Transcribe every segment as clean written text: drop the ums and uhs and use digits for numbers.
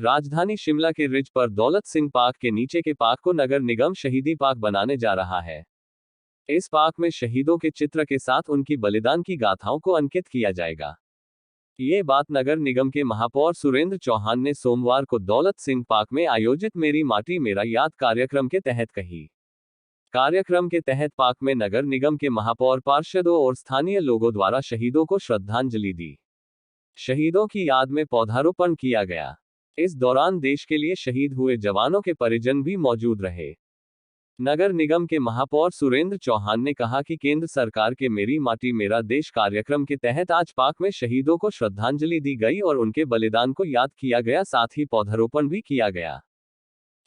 राजधानी शिमला के रिज पर दौलत सिंह पार्क के नीचे के पार्क को नगर निगम शहीदी पार्क बनाने जा रहा है। इस पार्क में शहीदों के चित्र के साथ उनकी बलिदान की गाथाओं को अंकित किया जाएगा। ये बात नगर निगम के महापौर सुरेंद्र चौहान ने सोमवार को दौलत सिंह पार्क में आयोजित मेरी माटी मेरा याद कार्यक्रम के तहत कही। कार्यक्रम के तहत पार्क में नगर निगम के महापौर पार्षदों और स्थानीय लोगों द्वारा शहीदों को श्रद्धांजलि दी। शहीदों की याद में पौधारोपण किया गया। इस दौरान देश के लिए शहीद हुए जवानों के परिजन भी मौजूद रहे। नगर निगम के महापौर सुरेंद्र चौहान ने कहा कि केंद्र सरकार के मेरी माटी मेरा देश कार्यक्रम के तहत आज पार्क में शहीदों को श्रद्धांजलि दी गई और उनके बलिदान को याद किया गया, साथ ही पौधारोपण भी किया गया।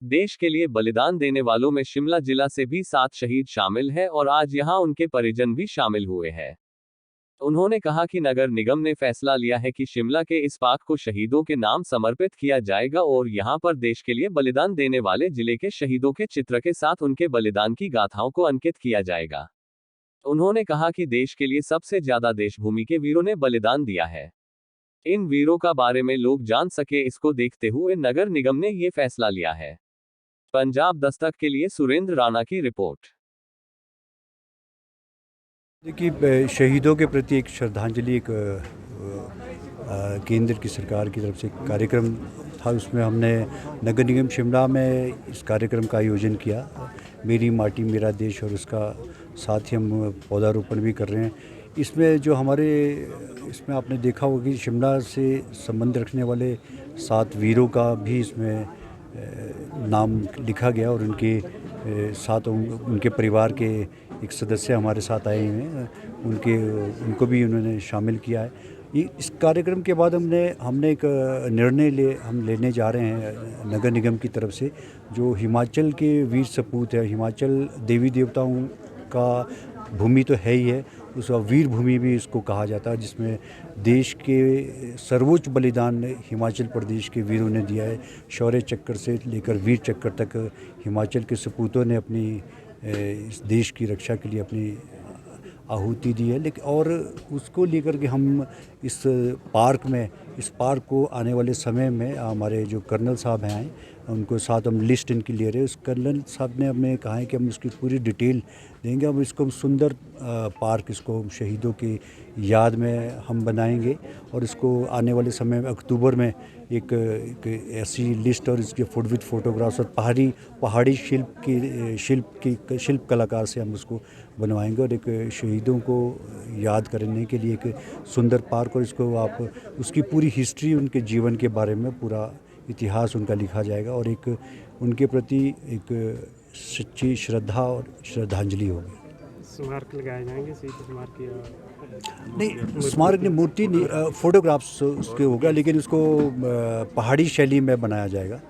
देश के लिए बलिदान देने वालों में शिमला जिला से भी 7 शहीद शामिल है और आज यहां उनके परिजन भी शामिल हुए हैं। उन्होंने कहा कि नगर निगम ने फैसला लिया है कि शिमला के इस पार्क को शहीदों के नाम समर्पित किया जाएगा और यहां पर देश के लिए बलिदान देने वाले जिले के शहीदों के चित्र के साथ उनके बलिदान की गाथाओं को अंकित किया जाएगा। उन्होंने कहा कि देश के लिए सबसे ज्यादा देशभूमि के वीरों ने बलिदान दिया है। इन वीरों का बारे में लोग जान सके, इसको देखते हुए नगर निगम ने ये फैसला लिया है। पंजाब दस्तक के लिए सुरेंद्र राणा की रिपोर्ट। देखिए, शहीदों के प्रति एक श्रद्धांजलि एक केंद्र की सरकार की तरफ से कार्यक्रम था। उसमें हमने नगर निगम शिमला में इस कार्यक्रम का आयोजन किया, मेरी माटी मेरा देश, और उसका साथ ही हम पौधारोपण भी कर रहे हैं। इसमें जो हमारे इसमें आपने देखा होगा कि शिमला से संबंध रखने वाले 7 वीरों का भी इसमें नाम लिखा गया और उनके साथ उनके परिवार के एक सदस्य हमारे साथ आए हुए हैं, उनको भी उन्होंने शामिल किया है। इस कार्यक्रम के बाद हमने एक निर्णय लेने जा रहे हैं नगर निगम की तरफ से, जो हिमाचल के वीर सपूत है। हिमाचल देवी देवताओं का भूमि तो है ही है, उसका वीर भूमि भी इसको कहा जाता है, जिसमें देश के सर्वोच्च बलिदान हिमाचल प्रदेश के वीरों ने दिया है। शौर्य चक्र से लेकर वीर चक्र तक हिमाचल के सपूतों ने अपनी इस देश की रक्षा के लिए अपनी आहुति दी है। लेकिन और उसको लेकर के हम इस पार्क को आने वाले समय में हमारे जो कर्नल साहब हैं उनको साथ हम लिस्ट इनकी ले रहे हैं। उस कर्नल साहब ने हमें कहा है कि हम इसकी पूरी डिटेल देंगे। हम इसको सुंदर पार्क, इसको शहीदों की याद में हम बनाएंगे और इसको आने वाले समय में अक्टूबर में एक ऐसी लिस्ट और इसके विद फोटोग्राफ्स और पहाड़ी शिल्प कलाकार से हम उसको बनवाएंगे और एक शहीदों को याद करने के लिए एक सुंदर पार्क, और इसको आप उसकी पूरी हिस्ट्री, उनके जीवन के बारे में पूरा इतिहास उनका लिखा जाएगा और एक उनके प्रति एक सच्ची श्रद्धा और श्रद्धांजलि होगी। स्मारक लगाए जाएंगे, स्मारक नहीं, स्मारक नहीं, मूर्ति नहीं, फोटोग्राफ्स उसके होगा, लेकिन उसको पहाड़ी शैली में बनाया जाएगा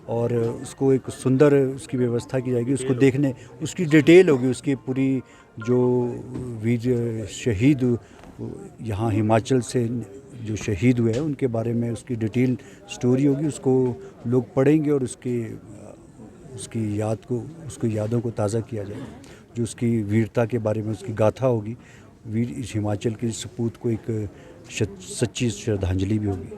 और उसको एक सुंदर उसकी व्यवस्था की जाएगी। उसको देखने, उसकी डिटेल होगी, उसकी पूरी जो वीर शहीद यहाँ हिमाचल से जो शहीद हुए हैं उनके बारे में उसकी डिटेल स्टोरी होगी। उसको लोग पढ़ेंगे और उसकी यादों को ताज़ा किया जाएगा। जो उसकी वीरता के बारे में उसकी गाथा होगी, वीर इस हिमाचल के सपूत को एक सच्ची श्रद्धांजलि भी होगी।